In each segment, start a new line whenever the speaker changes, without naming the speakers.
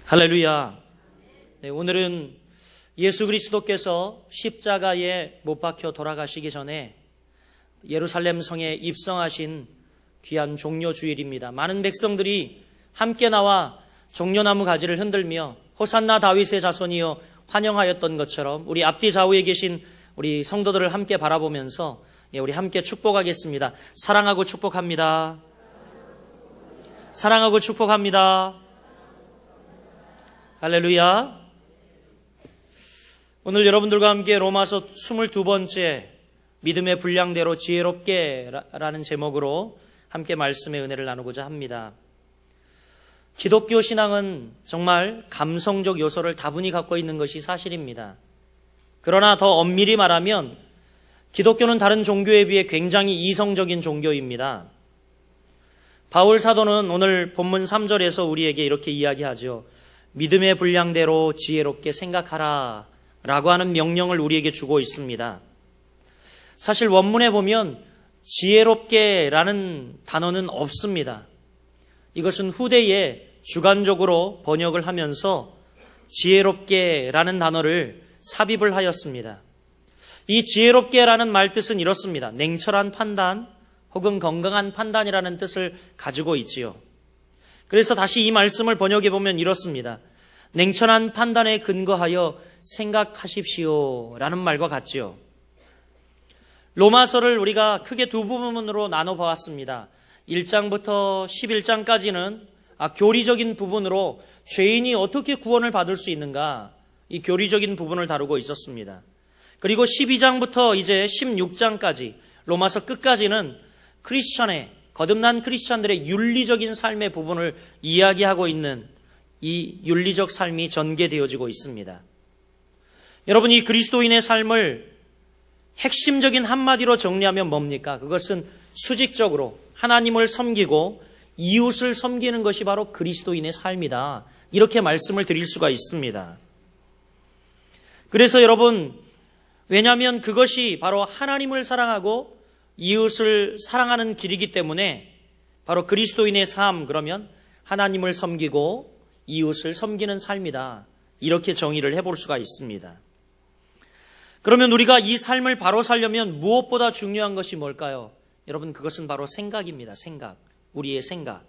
할렐루야. 네, 오늘은 예수 그리스도께서 십자가에 못 박혀 돌아가시기 전에 예루살렘 성에 입성하신 귀한 종려 주일입니다. 많은 백성들이 함께 나와 종려나무 가지를 흔들며 호산나 다윗의 자손이여 환영하였던 것처럼 우리 앞뒤 좌우에 계신 우리 성도들을 함께 바라보면서 우리 함께 축복하겠습니다. 사랑하고 축복합니다. 사랑하고 축복합니다. 할렐루야. 오늘 여러분들과 함께 로마서 22번째 믿음의 분량대로 지혜롭게 라는 제목으로 함께 말씀의 은혜를 나누고자 합니다. 기독교 신앙은 정말 감성적 요소를 다분히 갖고 있는 것이 사실입니다. 그러나 더 엄밀히 말하면 기독교는 다른 종교에 비해 굉장히 이성적인 종교입니다. 바울 사도는 오늘 본문 3절에서 우리에게 이렇게 이야기하죠. 믿음의 분량대로 지혜롭게 생각하라 라고 하는 명령을 우리에게 주고 있습니다. 사실 원문에 보면 지혜롭게 라는 단어는 없습니다. 이것은 후대에 주관적으로 번역을 하면서 지혜롭게 라는 단어를 삽입을 하였습니다. 이 지혜롭게 라는 말 뜻은 이렇습니다. 냉철한 판단 혹은 건강한 판단이라는 뜻을 가지고 있지요. 그래서 다시 이 말씀을 번역해 보면 이렇습니다. 냉철한 판단에 근거하여 생각하십시오 라는 말과 같지요. 로마서를 우리가 크게 두 부분으로 나눠 보았습니다. 1장부터 11장까지는 교리적인 부분으로 죄인이 어떻게 구원을 받을 수 있는가, 이 교리적인 부분을 다루고 있었습니다. 그리고 12장부터 이제 16장까지 로마서 끝까지는 거듭난 크리스천들의 윤리적인 삶의 부분을 이야기하고 있는 이 윤리적 삶이 전개되어지고 있습니다. 여러분, 이 그리스도인의 삶을 핵심적인 한마디로 정리하면 뭡니까? 그것은 수직적으로 하나님을 섬기고 이웃을 섬기는 것이 바로 그리스도인의 삶이다. 이렇게 말씀을 드릴 수가 있습니다. 그래서 여러분, 왜냐하면 그것이 바로 하나님을 사랑하고 이웃을 사랑하는 길이기 때문에 바로 그리스도인의 삶, 그러면 하나님을 섬기고 이웃을 섬기는 삶이다. 이렇게 정의를 해볼 수가 있습니다. 그러면 우리가 이 삶을 바로 살려면 무엇보다 중요한 것이 뭘까요? 여러분, 그것은 바로 생각입니다. 생각. 우리의 생각.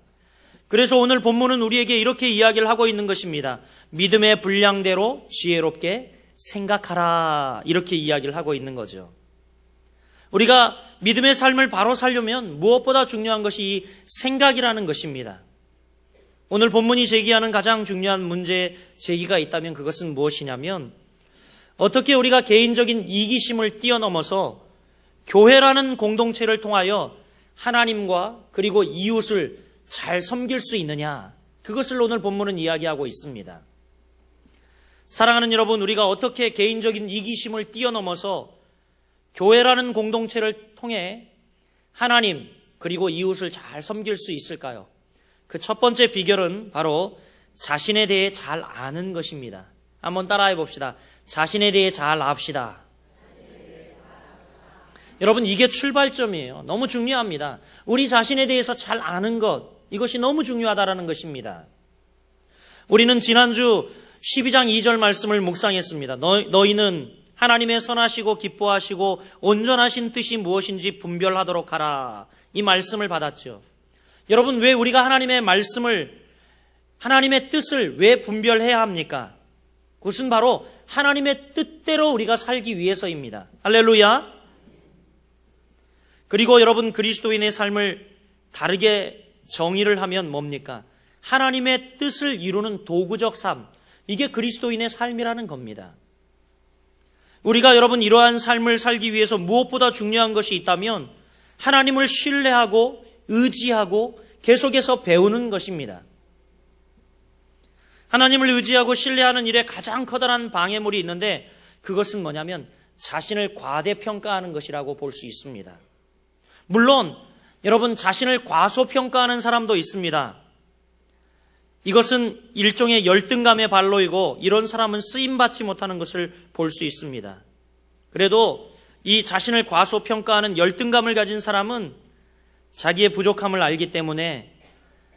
그래서 오늘 본문은 우리에게 이렇게 이야기를 하고 있는 것입니다. 믿음의 분량대로 지혜롭게 생각하라. 이렇게 이야기를 하고 있는 거죠. 우리가 믿음의 삶을 바로 살려면 무엇보다 중요한 것이 이 생각이라는 것입니다. 오늘 본문이 제기하는 가장 중요한 문제 제기가 있다면 그것은 무엇이냐면 어떻게 우리가 개인적인 이기심을 뛰어넘어서 교회라는 공동체를 통하여 하나님과 그리고 이웃을 잘 섬길 수 있느냐, 그것을 오늘 본문은 이야기하고 있습니다. 사랑하는 여러분, 우리가 어떻게 개인적인 이기심을 뛰어넘어서 교회라는 공동체를 통해 하나님 그리고 이웃을 잘 섬길 수 있을까요? 그 첫 번째 비결은 바로 자신에 대해 잘 아는 것입니다. 한번 따라해 봅시다. 자신에 대해 잘 압시다. 여러분, 이게 출발점이에요. 너무 중요합니다. 우리 자신에 대해서 잘 아는 것, 이것이 너무 중요하다는 것입니다. 우리는 지난주 12장 2절 말씀을 묵상했습니다. 너희는 하나님의 선하시고 기뻐하시고 온전하신 뜻이 무엇인지 분별하도록 하라. 이 말씀을 받았죠. 여러분, 왜 우리가 하나님의 뜻을 왜 분별해야 합니까? 그것은 바로 하나님의 뜻대로 우리가 살기 위해서입니다. 할렐루야. 그리고 여러분, 그리스도인의 삶을 다르게 정의를 하면 뭡니까? 하나님의 뜻을 이루는 도구적 삶. 이게 그리스도인의 삶이라는 겁니다. 우리가 여러분 이러한 삶을 살기 위해서 무엇보다 중요한 것이 있다면 하나님을 신뢰하고 의지하고 계속해서 배우는 것입니다. 하나님을 의지하고 신뢰하는 일에 가장 커다란 방해물이 있는데 그것은 뭐냐면 자신을 과대평가하는 것이라고 볼 수 있습니다. 물론 여러분, 자신을 과소평가하는 사람도 있습니다. 이것은 일종의 열등감의 발로이고 이런 사람은 쓰임받지 못하는 것을 볼 수 있습니다. 그래도 이 자신을 과소평가하는 열등감을 가진 사람은 자기의 부족함을 알기 때문에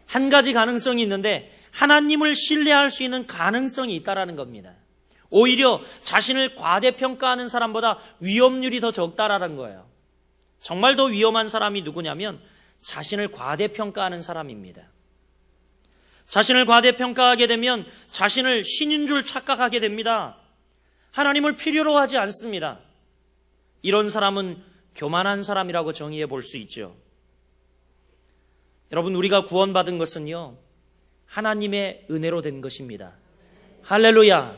한 가지 가능성이 있는데 하나님을 신뢰할 수 있는 가능성이 있다라는 겁니다. 오히려 자신을 과대평가하는 사람보다 위험률이 더 적다라는 거예요. 정말 더 위험한 사람이 누구냐면 자신을 과대평가하는 사람입니다. 자신을 과대평가하게 되면 자신을 신인 줄 착각하게 됩니다. 하나님을 필요로 하지 않습니다. 이런 사람은 교만한 사람이라고 정의해 볼 수 있죠. 여러분, 우리가 구원받은 것은요, 하나님의 은혜로 된 것입니다. 할렐루야.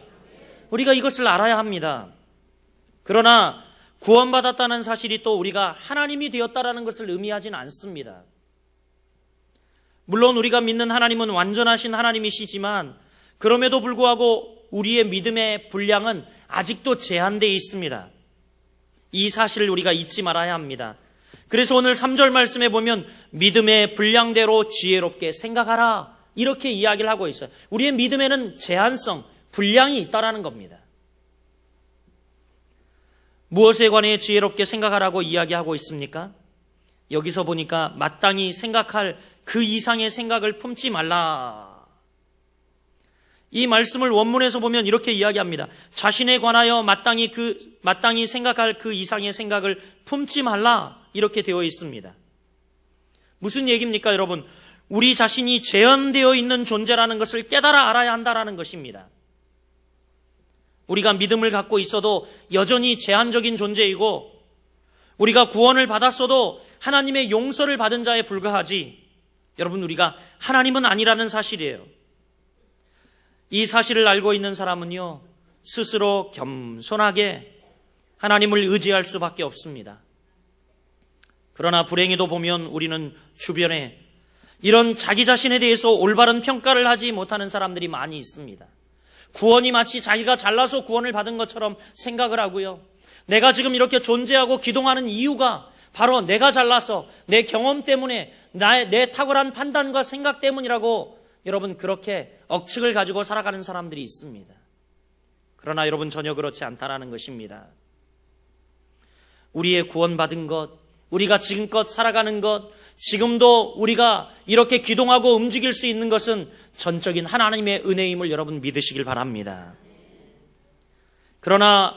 우리가 이것을 알아야 합니다. 그러나 구원받았다는 사실이 또 우리가 하나님이 되었다라는 것을 의미하지는 않습니다. 물론 우리가 믿는 하나님은 완전하신 하나님이시지만 그럼에도 불구하고 우리의 믿음의 분량은 아직도 제한되어 있습니다. 이 사실을 우리가 잊지 말아야 합니다. 그래서 오늘 3절 말씀에 보면 믿음의 분량대로 지혜롭게 생각하라, 이렇게 이야기를 하고 있어요. 우리의 믿음에는 제한성, 분량이 있다라는 겁니다. 무엇에 관해 지혜롭게 생각하라고 이야기하고 있습니까? 여기서 보니까 마땅히 생각할 그 이상의 생각을 품지 말라. 이 말씀을 원문에서 보면 이렇게 이야기합니다. 자신에 관하여 마땅히 생각할 그 이상의 생각을 품지 말라, 이렇게 되어 있습니다. 무슨 얘기입니까, 여러분? 우리 자신이 제한되어 있는 존재라는 것을 깨달아 알아야 한다라는 것입니다. 우리가 믿음을 갖고 있어도 여전히 제한적인 존재이고, 우리가 구원을 받았어도 하나님의 용서를 받은 자에 불과하지, 여러분, 우리가 하나님은 아니라는 사실이에요. 이 사실을 알고 있는 사람은요, 스스로 겸손하게 하나님을 의지할 수밖에 없습니다. 그러나 불행히도 보면 우리는 주변에 이런 자기 자신에 대해서 올바른 평가를 하지 못하는 사람들이 많이 있습니다. 구원이 마치 자기가 잘나서 구원을 받은 것처럼 생각을 하고요. 내가 지금 이렇게 존재하고 기동하는 이유가 바로 내가 잘나서 내 경험 때문에 내 탁월한 판단과 생각 때문이라고 여러분 그렇게 억측을 가지고 살아가는 사람들이 있습니다. 그러나 여러분 전혀 그렇지 않다라는 것입니다. 우리의 구원받은 것, 우리가 지금껏 살아가는 것, 지금도 우리가 이렇게 기동하고 움직일 수 있는 것은 전적인 하나님의 은혜임을 여러분 믿으시길 바랍니다. 그러나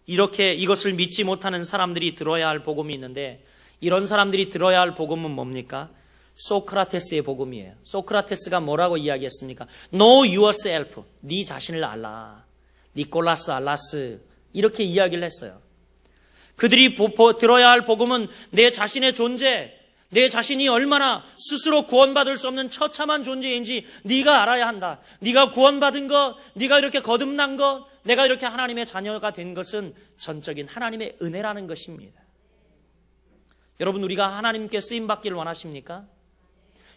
이렇게 이것을 믿지 못하는 사람들이 들어야 할 복음이 있는데, 이런 사람들이 들어야 할 복음은 뭡니까? 소크라테스의 복음이에요. 소크라테스가 뭐라고 이야기했습니까? Know yourself. 네 자신을 알라. 니콜라스 알라스. 이렇게 이야기를 했어요. 그들이 들어야 할 복음은 내 자신의 존재, 내 자신이 얼마나 스스로 구원받을 수 없는 처참한 존재인지 네가 알아야 한다. 네가 구원받은 것, 네가 이렇게 거듭난 것, 내가 이렇게 하나님의 자녀가 된 것은 전적인 하나님의 은혜라는 것입니다. 여러분, 우리가 하나님께 쓰임받기를 원하십니까?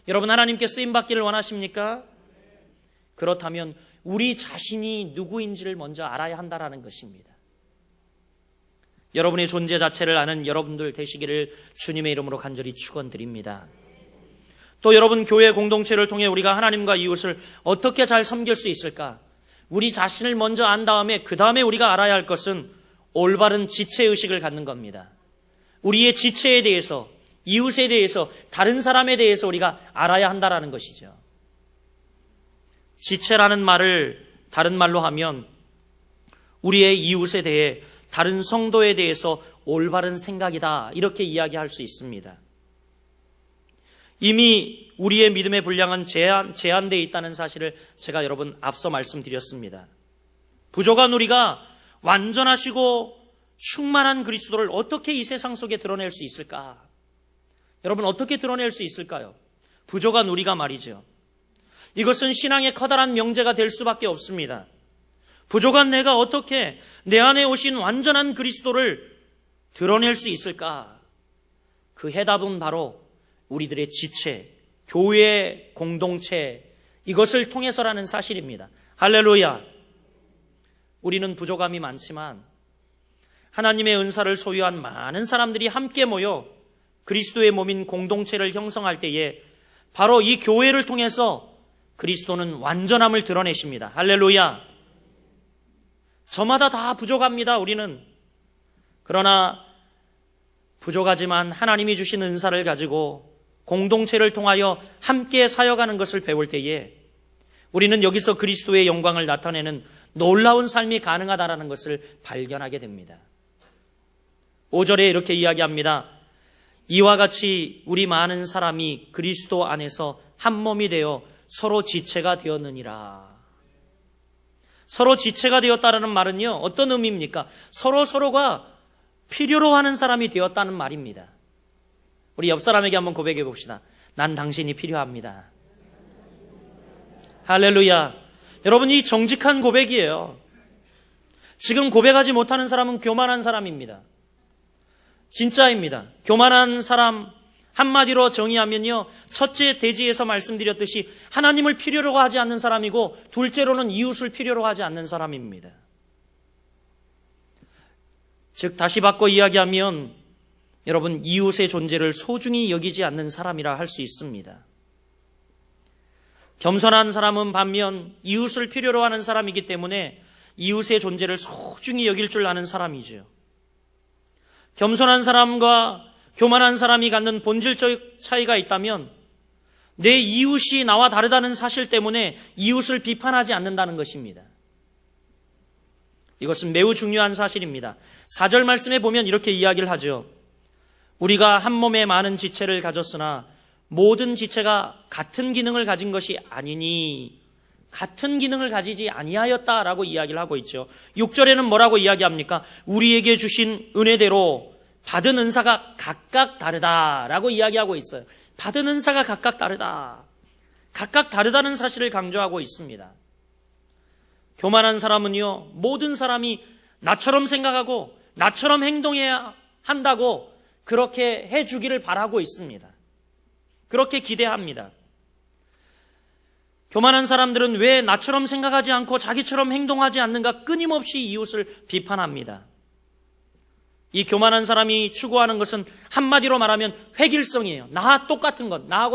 여러분, 하나님께 쓰임받기를 원하십니까? 그렇다면 우리 자신이 누구인지를 먼저 알아야 한다는 것입니다. 여러분의 존재 자체를 아는 여러분들 되시기를 주님의 이름으로 간절히 축원드립니다. 또 여러분, 교회 공동체를 통해 우리가 하나님과 이웃을 어떻게 잘 섬길 수 있을까? 우리 자신을 먼저 안 다음에 그 다음에 우리가 알아야 할 것은 올바른 지체의식을 갖는 겁니다. 우리의 지체에 대해서, 이웃에 대해서, 다른 사람에 대해서 우리가 알아야 한다는 것이죠. 지체라는 말을 다른 말로 하면 우리의 이웃에 대해, 다른 성도에 대해서 올바른 생각이다, 이렇게 이야기할 수 있습니다. 이미 우리의 믿음의 분량은 제한되어 있다는 사실을 제가 여러분 앞서 말씀드렸습니다. 부족한 우리가 완전하시고 충만한 그리스도를 어떻게 이 세상 속에 드러낼 수 있을까? 여러분, 어떻게 드러낼 수 있을까요? 부족한 우리가 말이죠. 이것은 신앙의 커다란 명제가 될 수밖에 없습니다. 부족한 내가 어떻게 내 안에 오신 완전한 그리스도를 드러낼 수 있을까? 그 해답은 바로 우리들의 지체, 교회 공동체, 이것을 통해서라는 사실입니다. 할렐루야. 우리는 부족함이 많지만 하나님의 은사를 소유한 많은 사람들이 함께 모여 그리스도의 몸인 공동체를 형성할 때에 바로 이 교회를 통해서 그리스도는 완전함을 드러내십니다. 할렐루야. 저마다 다 부족합니다, 우리는. 그러나 부족하지만 하나님이 주신 은사를 가지고 공동체를 통하여 함께 사역하는 것을 배울 때에 우리는 여기서 그리스도의 영광을 나타내는 놀라운 삶이 가능하다는 것을 발견하게 됩니다. 5절에 이렇게 이야기합니다. 이와 같이 우리 많은 사람이 그리스도 안에서 한 몸이 되어 서로 지체가 되었느니라. 서로 지체가 되었다는 말은요, 어떤 의미입니까? 서로가 필요로 하는 사람이 되었다는 말입니다. 우리 옆 사람에게 한번 고백해 봅시다. 난 당신이 필요합니다. 할렐루야. 여러분, 이 정직한 고백이에요. 지금 고백하지 못하는 사람은 교만한 사람입니다. 진짜입니다. 교만한 사람, 한마디로 정의하면요, 첫째 대지에서 말씀드렸듯이 하나님을 필요로 하지 않는 사람이고, 둘째로는 이웃을 필요로 하지 않는 사람입니다. 즉 다시 바꿔 이야기하면 여러분, 이웃의 존재를 소중히 여기지 않는 사람이라 할 수 있습니다. 겸손한 사람은 반면 이웃을 필요로 하는 사람이기 때문에 이웃의 존재를 소중히 여길 줄 아는 사람이죠. 겸손한 사람과 교만한 사람이 갖는 본질적 차이가 있다면 내 이웃이 나와 다르다는 사실 때문에 이웃을 비판하지 않는다는 것입니다. 이것은 매우 중요한 사실입니다. 4절 말씀에 보면 이렇게 이야기를 하죠. 우리가 한 몸에 많은 지체를 가졌으나 모든 지체가 같은 기능을 가진 것이 아니니 같은 기능을 가지지 아니하였다라고 이야기를 하고 있죠. 6절에는 뭐라고 이야기합니까? 우리에게 주신 은혜대로 받은 은사가 각각 다르다라고 이야기하고 있어요. 받은 은사가 각각 다르다. 각각 다르다는 사실을 강조하고 있습니다. 교만한 사람은요, 모든 사람이 나처럼 생각하고 나처럼 행동해야 한다고 그렇게 해주기를 바라고 있습니다. 그렇게 기대합니다. 교만한 사람들은 왜 나처럼 생각하지 않고 자기처럼 행동하지 않는가 끊임없이 이웃을 비판합니다. 이 교만한 사람이 추구하는 것은 한마디로 말하면 획일성이에요. 나하고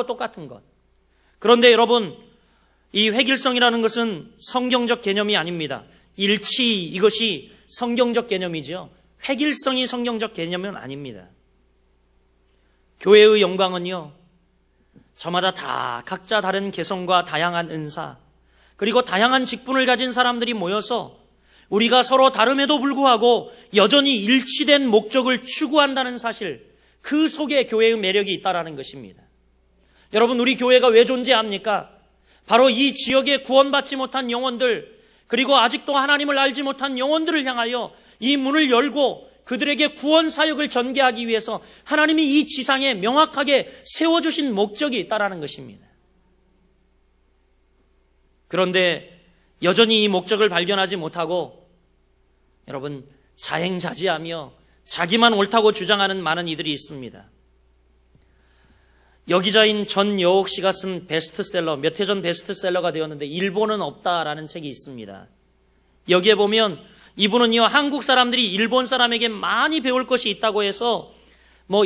똑같은 것. 그런데 여러분, 이 획일성이라는 것은 성경적 개념이 아닙니다. 일치, 이것이 성경적 개념이죠. 획일성이 성경적 개념은 아닙니다. 교회의 영광은요, 저마다 다 각자 다른 개성과 다양한 은사, 그리고 다양한 직분을 가진 사람들이 모여서 우리가 서로 다름에도 불구하고 여전히 일치된 목적을 추구한다는 사실, 그 속에 교회의 매력이 있다는 것입니다. 여러분, 우리 교회가 왜 존재합니까? 바로 이 지역에 구원받지 못한 영혼들, 그리고 아직도 하나님을 알지 못한 영혼들을 향하여 이 문을 열고 그들에게 구원 사역을 전개하기 위해서 하나님이 이 지상에 명확하게 세워주신 목적이 있다는 것입니다. 그런데 여전히 이 목적을 발견하지 못하고 여러분, 자행자지하며 자기만 옳다고 주장하는 많은 이들이 있습니다. 여기자인 전여옥 씨가 쓴 베스트셀러, 몇 해 전 베스트셀러가 되었는데 일본은 없다라는 책이 있습니다. 여기에 보면 이분은요, 한국 사람들이 일본 사람에게 많이 배울 것이 있다고 해서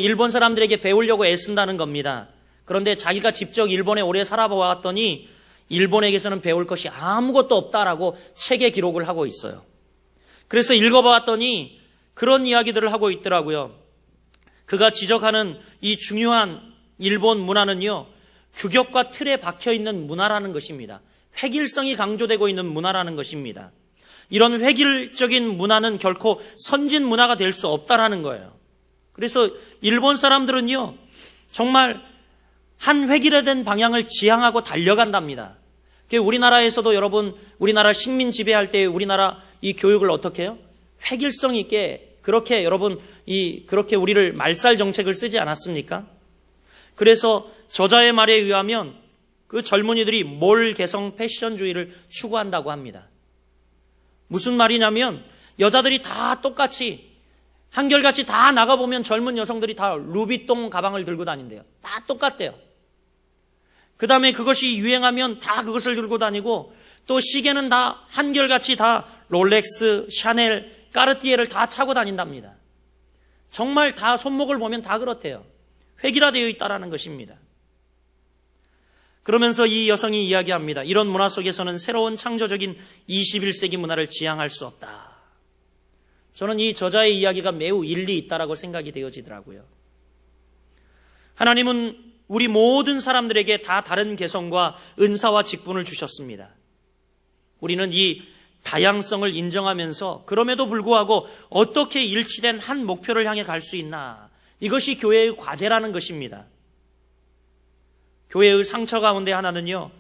일본 사람들에게 배우려고 애쓴다는 겁니다. 그런데 자기가 직접 일본에 오래 살아보았더니 일본에게서는 배울 것이 아무것도 없다라고 책에 기록을 하고 있어요. 그래서 읽어봤더니 그런 이야기들을 하고 있더라고요. 그가 지적하는 이 중요한 일본 문화는요, 규격과 틀에 박혀있는 문화라는 것입니다. 획일성이 강조되고 있는 문화라는 것입니다. 이런 획일적인 문화는 결코 선진 문화가 될 수 없다라는 거예요. 그래서 일본 사람들은요, 정말 한 획일화된 방향을 지향하고 달려간답니다. 우리나라에서도 여러분, 우리나라 식민 지배할 때 우리나라 이 교육을 어떻게 해요? 획일성 있게 그렇게 여러분 그렇게 우리를 말살 정책을 쓰지 않았습니까? 그래서 저자의 말에 의하면 그 젊은이들이 몰 개성 패션주의를 추구한다고 합니다. 무슨 말이냐면 여자들이 다 똑같이 한결같이 다 나가보면 젊은 여성들이 다 루비통 가방을 들고 다닌대요. 다 똑같대요. 그 다음에 그것이 유행하면 다 그것을 들고 다니고, 또 시계는 다 한결같이 다 롤렉스, 샤넬, 까르띠에를 다 차고 다닌답니다. 정말 다 손목을 보면 다 그렇대요. 획일화되어 있다는 것입니다. 그러면서 이 여성이 이야기합니다. 이런 문화 속에서는 새로운 창조적인 21세기 문화를 지향할 수 없다. 저는 이 저자의 이야기가 매우 일리 있다라고 생각이 되어지더라고요. 하나님은 우리 모든 사람들에게 다 다른 개성과 은사와 직분을 주셨습니다. 우리는 이 다양성을 인정하면서 그럼에도 불구하고 어떻게 일치된 한 목표를 향해 갈 수 있나? 이것이 교회의 과제라는 것입니다. 교회의 상처 가운데 하나는요,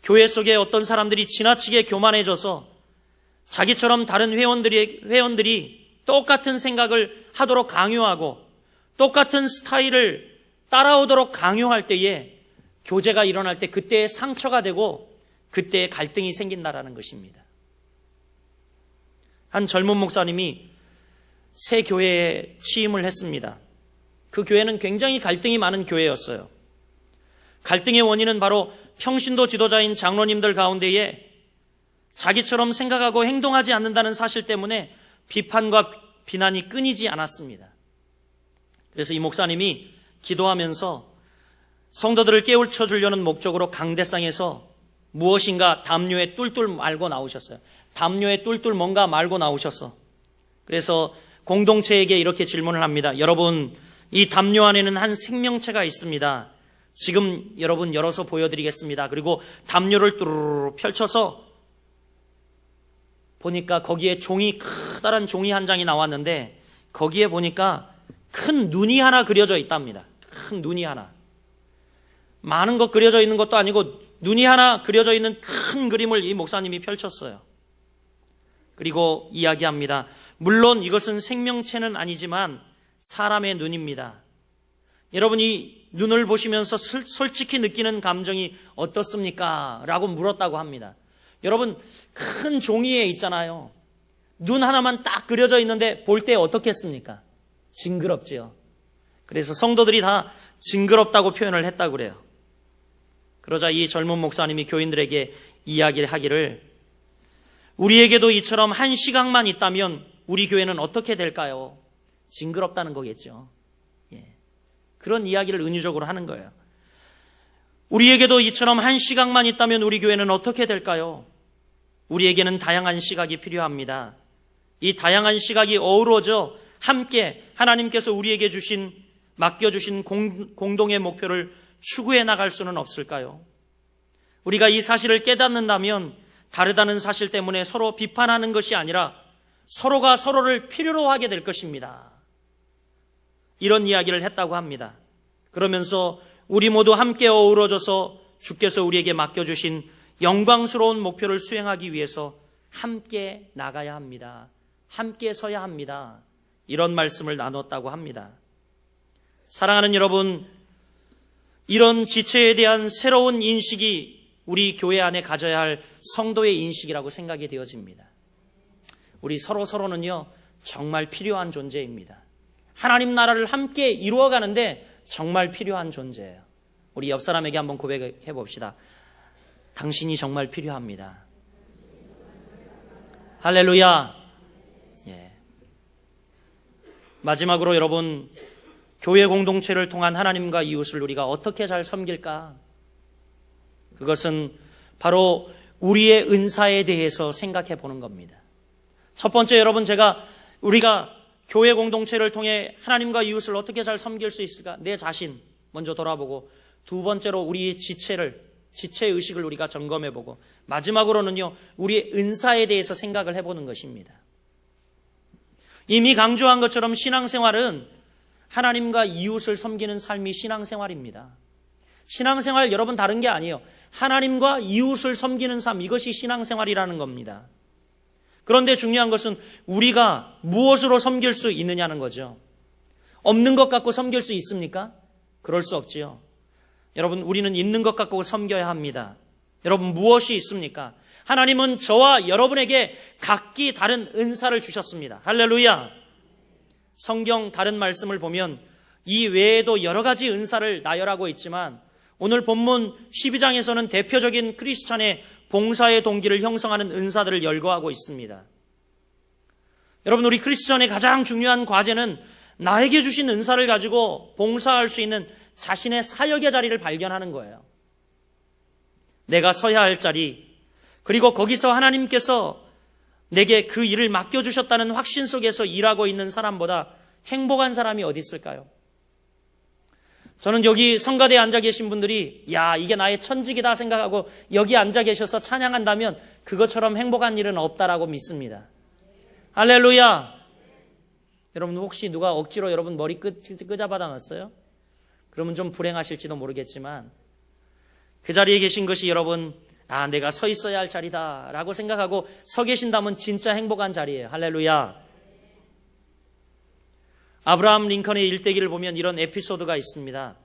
교회 속에 어떤 사람들이 지나치게 교만해져서 자기처럼 다른 회원들이 똑같은 생각을 하도록 강요하고 똑같은 스타일을 따라오도록 강요할 때에 교제가 일어날 때 그때의 상처가 되고 그때의 갈등이 생긴다라는 것입니다. 한 젊은 목사님이 새 교회에 취임을 했습니다. 그 교회는 굉장히 갈등이 많은 교회였어요. 갈등의 원인은 바로 평신도 지도자인 장로님들 가운데에 자기처럼 생각하고 행동하지 않는다는 사실 때문에 비판과 비난이 끊이지 않았습니다. 그래서 이 목사님이 기도하면서 성도들을 깨우쳐 주려는 목적으로 강대상에서 무엇인가 담요에 뚫뚫 말고 나오셨어요. 담요에 뚫뚫 뭔가 말고 나오셔서 그래서 공동체에게 이렇게 질문을 합니다. 여러분, 이 담요 안에는 한 생명체가 있습니다. 지금 여러분 열어서 보여드리겠습니다. 그리고 담요를 뚜루루 펼쳐서 보니까 거기에 커다란 종이 한 장이 나왔는데 거기에 보니까 큰 눈이 하나 그려져 있답니다. 큰 눈이 하나. 많은 것 그려져 있는 것도 아니고 눈이 하나 그려져 있는 큰 그림을 이 목사님이 펼쳤어요. 그리고 이야기합니다. 물론 이것은 생명체는 아니지만 사람의 눈입니다. 여러분, 이 눈을 보시면서 솔직히 느끼는 감정이 어떻습니까? 라고 물었다고 합니다. 여러분, 큰 종이에 있잖아요. 눈 하나만 딱 그려져 있는데 볼 때 어떻겠습니까? 징그럽지요. 그래서 성도들이 다 징그럽다고 표현을 했다고 그래요. 그러자 이 젊은 목사님이 교인들에게 이야기를 하기를, 우리에게도 이처럼 한 시각만 있다면 우리 교회는 어떻게 될까요? 징그럽다는 거겠죠. 그런 이야기를 은유적으로 하는 거예요. 우리에게도 이처럼 한 시각만 있다면 우리 교회는 어떻게 될까요? 우리에게는 다양한 시각이 필요합니다. 이 다양한 시각이 어우러져 함께 하나님께서 우리에게 맡겨주신 공동의 목표를 추구해 나갈 수는 없을까요? 우리가 이 사실을 깨닫는다면 다르다는 사실 때문에 서로 비판하는 것이 아니라 서로가 서로를 필요로 하게 될 것입니다. 이런 이야기를 했다고 합니다. 그러면서 우리 모두 함께 어우러져서 주께서 우리에게 맡겨주신 영광스러운 목표를 수행하기 위해서 함께 나가야 합니다. 함께 서야 합니다. 이런 말씀을 나눴다고 합니다. 사랑하는 여러분, 이런 지체에 대한 새로운 인식이 우리 교회 안에 가져야 할 성도의 인식이라고 생각이 되어집니다. 우리 서로는요, 정말 필요한 존재입니다. 하나님 나라를 함께 이루어가는데 정말 필요한 존재예요. 우리 옆 사람에게 한번 고백해 봅시다. 당신이 정말 필요합니다. 할렐루야. 마지막으로 여러분, 교회 공동체를 통한 하나님과 이웃을 우리가 어떻게 잘 섬길까? 그것은 바로 우리의 은사에 대해서 생각해 보는 겁니다. 첫 번째, 여러분, 우리가 교회 공동체를 통해 하나님과 이웃을 어떻게 잘 섬길 수 있을까? 내 자신 먼저 돌아보고, 두 번째로 우리의 지체의식을 우리가 점검해보고, 마지막으로는요, 우리의 은사에 대해서 생각을 해보는 것입니다. 이미 강조한 것처럼 신앙생활은 하나님과 이웃을 섬기는 삶이 신앙생활입니다. 신앙생활 여러분 다른 게 아니에요. 하나님과 이웃을 섬기는 삶, 이것이 신앙생활이라는 겁니다. 그런데 중요한 것은 우리가 무엇으로 섬길 수 있느냐는 거죠. 없는 것 갖고 섬길 수 있습니까? 그럴 수 없지요. 여러분, 우리는 있는 것 갖고 섬겨야 합니다. 여러분, 무엇이 있습니까? 하나님은 저와 여러분에게 각기 다른 은사를 주셨습니다. 할렐루야. 성경 다른 말씀을 보면 이 외에도 여러 가지 은사를 나열하고 있지만 오늘 본문 12장에서는 대표적인 크리스찬의 봉사의 동기를 형성하는 은사들을 열거하고 있습니다. 여러분, 우리 크리스찬의 가장 중요한 과제는 나에게 주신 은사를 가지고 봉사할 수 있는 자신의 사역의 자리를 발견하는 거예요. 내가 서야 할 자리, 그리고 거기서 하나님께서 내게 그 일을 맡겨주셨다는 확신 속에서 일하고 있는 사람보다 행복한 사람이 어디 있을까요? 저는 여기 성가대에 앉아 계신 분들이 야, 이게 나의 천직이다 생각하고 여기 앉아 계셔서 찬양한다면 그것처럼 행복한 일은 없다라고 믿습니다. 할렐루야. 여러분 혹시 누가 억지로 여러분 머리 끄잡아다 놨어요? 그러면 좀 불행하실지도 모르겠지만 그 자리에 계신 것이 여러분 아, 내가 서 있어야 할 자리다 라고 생각하고 서 계신다면 진짜 행복한 자리예요. 할렐루야. 아브라함 링컨의 일대기를 보면 이런 에피소드가 있습니다.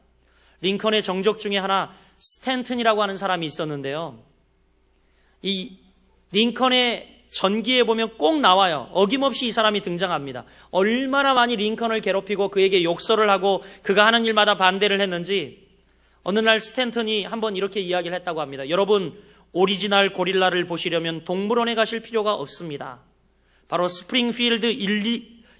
링컨의 정적 중에 하나 스탠튼이라고 하는 사람이 있었는데요. 이 링컨의 전기에 보면 꼭 나와요. 어김없이 이 사람이 등장합니다. 얼마나 많이 링컨을 괴롭히고 그에게 욕설을 하고 그가 하는 일마다 반대를 했는지 어느 날 스탠턴이 한번 이렇게 이야기를 했다고 합니다. 여러분, 오리지널 고릴라를 보시려면 동물원에 가실 필요가 없습니다. 바로 스프링필드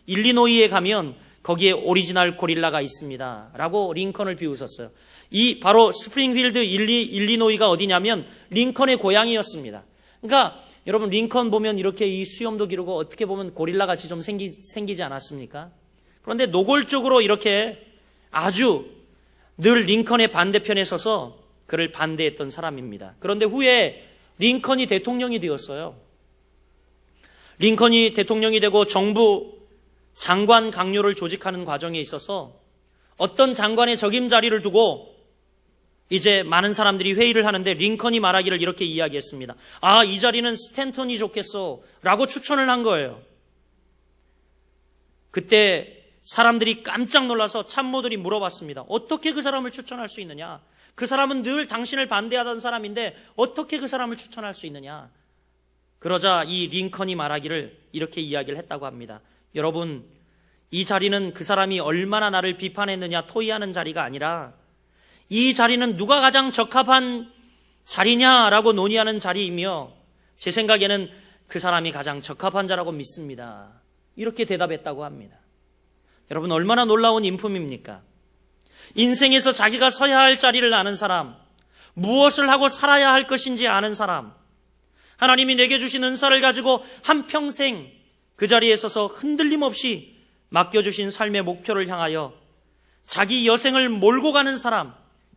일리노이에 가면 거기에 오리지널 고릴라가 있습니다. 라고 링컨을 비웃었어요. 이 바로 스프링필드 일리노이가 어디냐면 링컨의 고향이었습니다. 그러니까 여러분 링컨 보면 이렇게 이 수염도 기르고 어떻게 보면 고릴라 같이 좀 생기지 않았습니까? 그런데 노골적으로 이렇게 아주 늘 링컨의 반대편에 서서 그를 반대했던 사람입니다. 그런데 후에 링컨이 대통령이 되었어요. 링컨이 대통령이 되고 정부 장관 강요를 조직하는 과정에 있어서 어떤 장관의 적임자리를 두고 이제 많은 사람들이 회의를 하는데 링컨이 말하기를 이렇게 이야기했습니다. 아, 이 자리는 스탠턴이 좋겠어 라고 추천을 한 거예요. 그때 사람들이 깜짝 놀라서 참모들이 물어봤습니다. 어떻게 그 사람을 추천할 수 있느냐? 그 사람은 늘 당신을 반대하던 사람인데 어떻게 그 사람을 추천할 수 있느냐? 그러자 이 링컨이 말하기를 이렇게 이야기를 했다고 합니다. 여러분, 이 자리는 그 사람이 얼마나 나를 비판했느냐 토의하는 자리가 아니라 이 자리는 누가 가장 적합한 자리냐라고 논의하는 자리이며 제 생각에는 그 사람이 가장 적합한 자라고 믿습니다. 이렇게 대답했다고 합니다. 여러분 얼마나 놀라운 인품입니까? 인생에서 자기가 서야 할 자리를 아는 사람, 무엇을 하고 살아야 할 것인지 아는 사람, 하나님이 내게 주신 은사를 가지고 한평생 그 자리에 서서 흔들림 없이 맡겨주신 삶의 목표를 향하여 자기 여생을 몰고 가는 사람,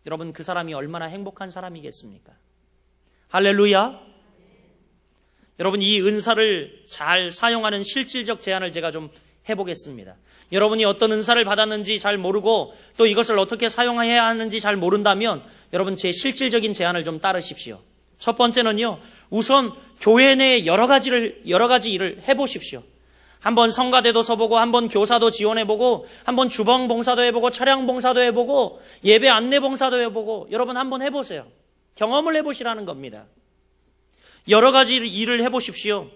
여러분 그 사람이 얼마나 행복한 사람이겠습니까? 할렐루야. 여러분 이 은사를 잘 사용하는 실질적 제안을 제가 좀 해보겠습니다. 여러분이 어떤 은사를 받았는지 잘 모르고 또 이것을 어떻게 사용해야 하는지 잘 모른다면 여러분 제 실질적인 제안을 좀 따르십시오. 첫 번째는요, 우선 교회 내에 여러 가지 일을 해보십시오. 한번 성가대도 서보고, 한번 교사도 지원해보고, 한번 주방 봉사도 해보고, 차량 봉사도 해보고, 예배 안내 봉사도 해보고, 여러분 한번 해보세요. 경험을 해보시라는 겁니다. 여러 가지 일을 해보십시오.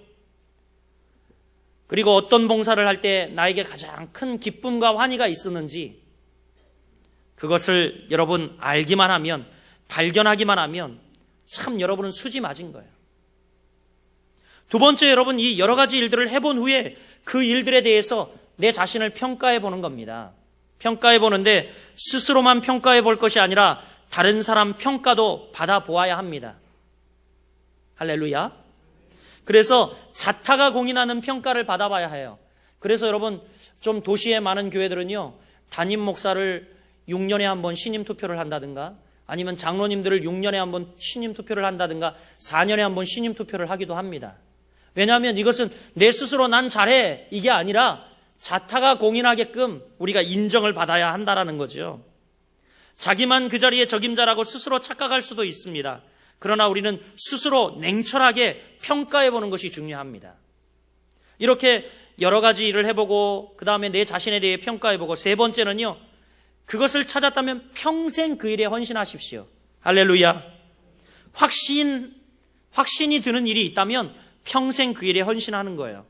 그리고 어떤 봉사를 할 때 나에게 가장 큰 기쁨과 환희가 있었는지 그것을 여러분 알기만 하면, 발견하기만 하면 참 여러분은 수지 맞은 거예요. 두 번째, 여러분 이 여러 가지 일들을 해본 후에 그 일들에 대해서 내 자신을 평가해 보는 겁니다. 평가해 보는데 스스로만 평가해 볼 것이 아니라 다른 사람 평가도 받아보아야 합니다. 할렐루야. 그래서 자타가 공인하는 평가를 받아봐야 해요. 그래서 여러분 좀 도시에 많은 교회들은요, 담임 목사를 6년에 한 번 신임 투표를 한다든가 아니면 장로님들을 6년에 한 번 신임 투표를 한다든가 4년에 한 번 신임 투표를 하기도 합니다. 왜냐하면 이것은 내 스스로 난 잘해 이게 아니라 자타가 공인하게끔 우리가 인정을 받아야 한다라는 거죠. 자기만 그 자리에 적임자라고 스스로 착각할 수도 있습니다. 그러나 우리는 스스로 냉철하게 평가해 보는 것이 중요합니다. 이렇게 여러 가지 일을 해보고 그 다음에 내 자신에 대해 평가해보고 세 번째는요, 그것을 찾았다면 평생 그 일에 헌신하십시오. 할렐루야. 확신이 드는 일이 있다면 평생 그 일에 헌신하는 거예요.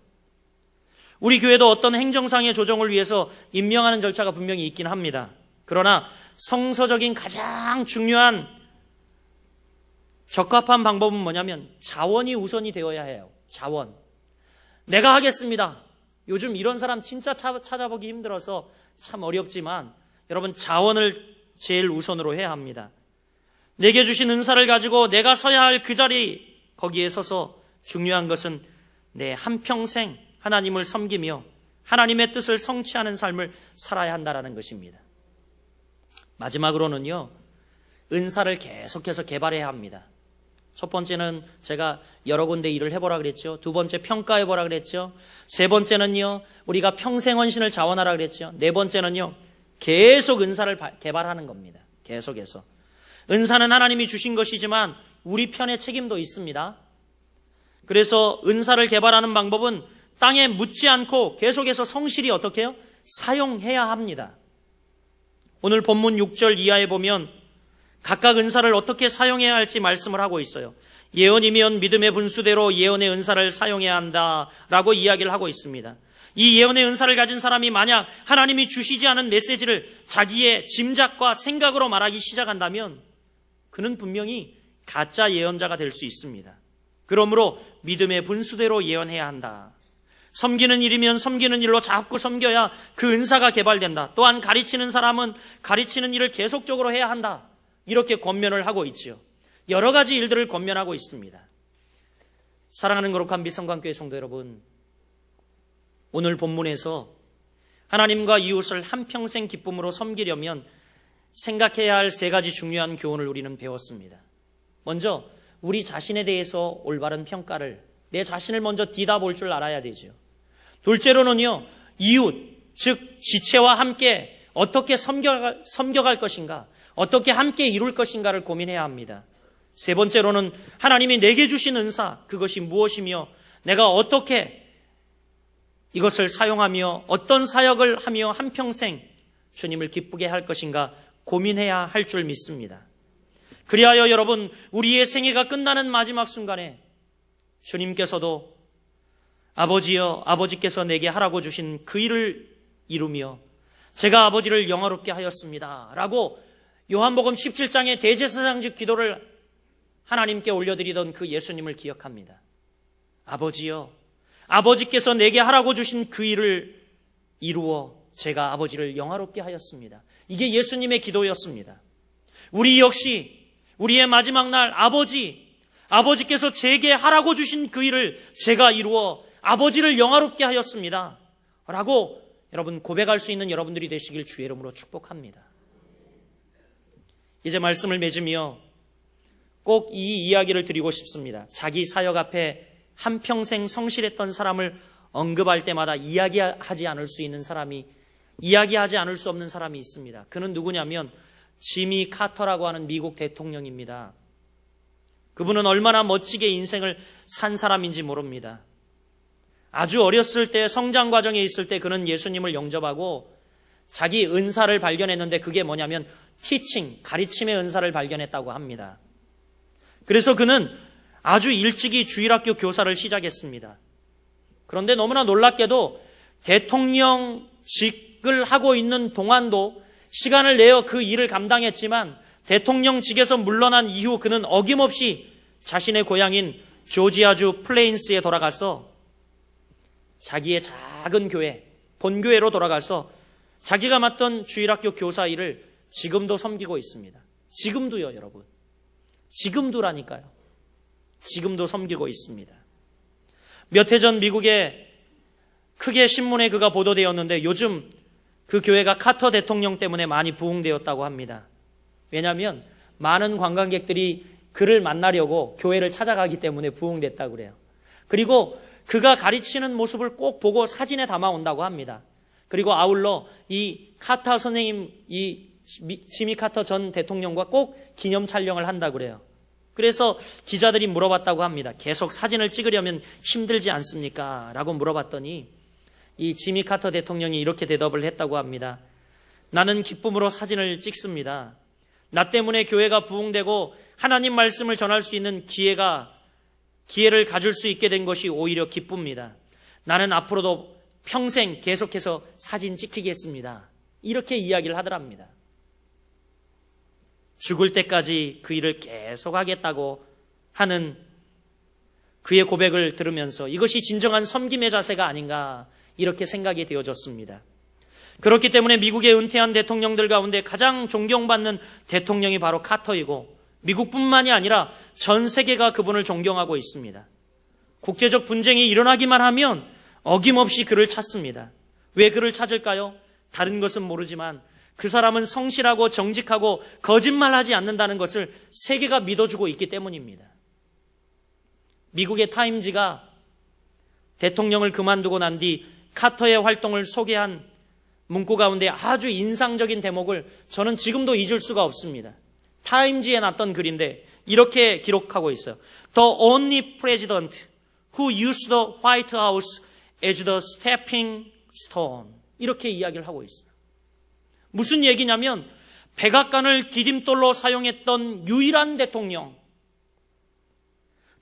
우리 교회도 어떤 행정상의 조정을 위해서 임명하는 절차가 분명히 있긴 합니다. 그러나 성서적인 가장 중요한 적합한 방법은 뭐냐면 자원이 우선이 되어야 해요. 자원. 내가 하겠습니다. 요즘 이런 사람 진짜 찾아보기 힘들어서 참 어렵지만 여러분 자원을 제일 우선으로 해야 합니다. 내게 주신 은사를 가지고 내가 서야 할 그 자리 거기에 서서 중요한 것은 내 한평생 하나님을 섬기며 하나님의 뜻을 성취하는 삶을 살아야 한다는 것입니다. 마지막으로는요, 은사를 계속해서 개발해야 합니다. 첫 번째는 제가 여러 군데 일을 해보라 그랬죠. 두 번째 평가해보라 그랬죠. 세 번째는요, 우리가 평생 헌신을 자원하라 그랬죠. 네 번째는요, 계속 은사를 개발하는 겁니다. 계속해서. 은사는 하나님이 주신 것이지만 우리 편의 책임도 있습니다. 그래서 은사를 개발하는 방법은 땅에 묻지 않고 계속해서 성실히 어떻게 해요? 사용해야 합니다. 오늘 본문 6절 이하에 보면 각각 은사를 어떻게 사용해야 할지 말씀을 하고 있어요. 예언이면 믿음의 분수대로 예언의 은사를 사용해야 한다라고 이야기를 하고 있습니다. 이 예언의 은사를 가진 사람이 만약 하나님이 주시지 않은 메시지를 자기의 짐작과 생각으로 말하기 시작한다면 그는 분명히 가짜 예언자가 될 수 있습니다. 그러므로 믿음의 분수대로 예언해야 한다. 섬기는 일이면 섬기는 일로 자꾸 섬겨야 그 은사가 개발된다. 또한 가르치는 사람은 가르치는 일을 계속적으로 해야 한다. 이렇게 권면을 하고 있지요. 여러 가지 일들을 권면하고 있습니다. 사랑하는 거룩한 비성관교회 성도 여러분, 오늘 본문에서 하나님과 이웃을 한평생 기쁨으로 섬기려면 생각해야 할 세 가지 중요한 교훈을 우리는 배웠습니다. 먼저 우리 자신에 대해서 올바른 평가를, 내 자신을 먼저 뒤다볼 줄 알아야 되죠. 둘째로는요, 이웃, 즉 지체와 함께 어떻게 섬겨갈 것인가, 어떻게 함께 이룰 것인가를 고민해야 합니다. 세 번째로는 하나님이 내게 주신 은사, 그것이 무엇이며 내가 어떻게 이것을 사용하며 어떤 사역을 하며 한평생 주님을 기쁘게 할 것인가 고민해야 할 줄 믿습니다. 그리하여 여러분, 우리의 생애가 끝나는 마지막 순간에 주님께서도 아버지여, 아버지께서 내게 하라고 주신 그 일을 이루며 제가 아버지를 영화롭게 하였습니다 라고 요한복음 17장의 대제사장직 기도를 하나님께 올려드리던 그 예수님을 기억합니다. 아버지여, 아버지께서 내게 하라고 주신 그 일을 이루어 제가 아버지를 영화롭게 하였습니다. 이게 예수님의 기도였습니다. 우리 역시 우리의 마지막 날 아버지께서 제게 하라고 주신 그 일을 제가 이루어 아버지를 영화롭게 하였습니다 라고 여러분 고백할 수 있는 여러분들이 되시길 주의 이름으로 축복합니다. 이제 말씀을 맺으며 꼭 이 이야기를 드리고 싶습니다. 자기 사역 앞에 한평생 성실했던 사람을 언급할 때마다 이야기하지 않을 수 없는 사람이 있습니다. 그는 누구냐면 지미 카터라고 하는 미국 대통령입니다. 그분은 얼마나 멋지게 인생을 산 사람인지 모릅니다. 아주 어렸을 때 성장 과정에 있을 때 그는 예수님을 영접하고 자기 은사를 발견했는데 그게 뭐냐면 티칭, 가르침의 은사를 발견했다고 합니다. 그래서 그는 아주 일찍이 주일학교 교사를 시작했습니다. 그런데 너무나 놀랍게도 대통령직을 하고 있는 동안도 시간을 내어 그 일을 감당했지만 대통령직에서 물러난 이후 그는 어김없이 자신의 고향인 조지아주 플레인스에 돌아가서 자기의 작은 교회, 본교회로 돌아가서 자기가 맡던 주일학교 교사 일을 지금도 섬기고 있습니다. 지금도요, 여러분. 지금도라니까요. 지금도 섬기고 있습니다. 몇 해 전 미국에 크게 신문에 그가 보도되었는데 요즘 그 교회가 카터 대통령 때문에 많이 부흥되었다고 합니다. 왜냐하면 많은 관광객들이 그를 만나려고 교회를 찾아가기 때문에 부흥됐다고 그래요. 그리고 그가 가르치는 모습을 꼭 보고 사진에 담아온다고 합니다. 그리고 아울러 이 카터 선생님, 이 지미 카터 전 대통령과 꼭 기념 촬영을 한다고 그래요. 그래서 기자들이 물어봤다고 합니다. 계속 사진을 찍으려면 힘들지 않습니까? 라고 물어봤더니 이 지미 카터 대통령이 이렇게 대답을 했다고 합니다. 나는 기쁨으로 사진을 찍습니다. 나 때문에 교회가 부흥되고 하나님 말씀을 전할 수 있는 기회를 가질 수 있게 된 것이 오히려 기쁩니다. 나는 앞으로도 평생 계속해서 사진 찍히겠습니다. 이렇게 이야기를 하더랍니다. 죽을 때까지 그 일을 계속하겠다고 하는 그의 고백을 들으면서 이것이 진정한 섬김의 자세가 아닌가 이렇게 생각이 되어졌습니다. 그렇기 때문에 미국의 은퇴한 대통령들 가운데 가장 존경받는 대통령이 바로 카터이고 미국뿐만이 아니라 전 세계가 그분을 존경하고 있습니다. 국제적 분쟁이 일어나기만 하면 어김없이 그를 찾습니다. 왜 그를 찾을까요? 다른 것은 모르지만 그 사람은 성실하고 정직하고 거짓말하지 않는다는 것을 세계가 믿어주고 있기 때문입니다. 미국의 타임지가 대통령을 그만두고 난 뒤 카터의 활동을 소개한 문구 가운데 아주 인상적인 대목을 저는 지금도 잊을 수가 없습니다. 타임지에 났던 글인데 이렇게 기록하고 있어요. The only president who used the White House as the stepping stone. 이렇게 이야기를 하고 있어요. 무슨 얘기냐면 백악관을 디딤돌로 사용했던 유일한 대통령,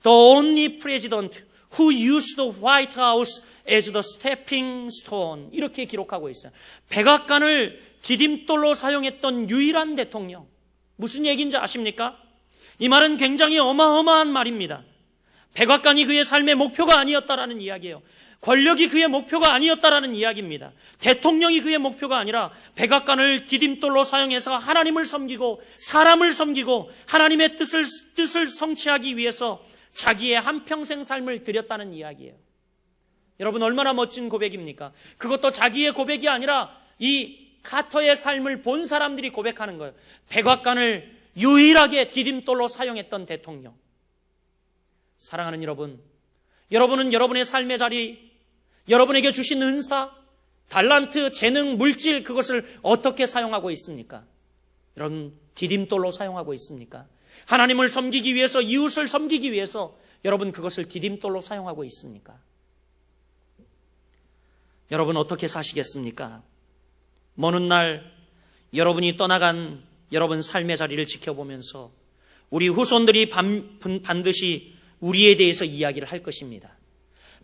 The only president who used the White House as the stepping stone. 이렇게 기록하고 있어요. 백악관을 디딤돌로 사용했던 유일한 대통령. 무슨 얘기인지 아십니까? 이 말은 굉장히 어마어마한 말입니다. 백악관이 그의 삶의 목표가 아니었다라는 이야기예요. 권력이 그의 목표가 아니었다라는 이야기입니다. 대통령이 그의 목표가 아니라 백악관을 디딤돌로 사용해서 하나님을 섬기고 사람을 섬기고 하나님의 뜻을 성취하기 위해서 자기의 한평생 삶을 드렸다는 이야기예요. 여러분, 얼마나 멋진 고백입니까? 그것도 자기의 고백이 아니라 이 카터의 삶을 본 사람들이 고백하는 거예요. 백악관을 유일하게 디딤돌로 사용했던 대통령. 사랑하는 여러분, 여러분은 여러분의 삶의 자리, 여러분에게 주신 은사, 달란트, 재능, 물질, 그것을 어떻게 사용하고 있습니까? 여러분, 디딤돌로 사용하고 있습니까? 하나님을 섬기기 위해서, 이웃을 섬기기 위해서 여러분 그것을 디딤돌로 사용하고 있습니까? 여러분 어떻게 사시겠습니까? 먼 훗날 여러분이 떠나간 여러분 삶의 자리를 지켜보면서 우리 후손들이 반드시 우리에 대해서 이야기를 할 것입니다.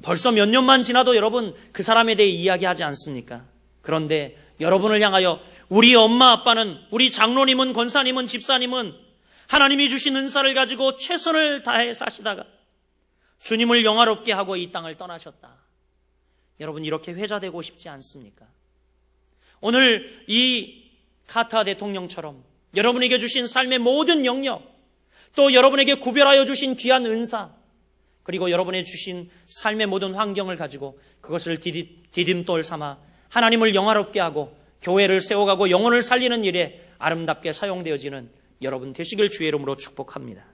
벌써 몇 년만 지나도 여러분 그 사람에 대해 이야기하지 않습니까? 그런데 여러분을 향하여 우리 엄마 아빠는, 우리 장로님은, 권사님은, 집사님은 하나님이 주신 은사를 가지고 최선을 다해 사시다가 주님을 영화롭게 하고 이 땅을 떠나셨다. 여러분 이렇게 회자되고 싶지 않습니까? 오늘 이 카타 대통령처럼 여러분에게 주신 삶의 모든 영역, 또 여러분에게 구별하여 주신 귀한 은사, 그리고 여러분에게 주신 삶의 모든 환경을 가지고 그것을 디딤돌 삼아 하나님을 영화롭게 하고 교회를 세워가고 영혼을 살리는 일에 아름답게 사용되어지는 여러분 되시길 주의 이름으로 축복합니다.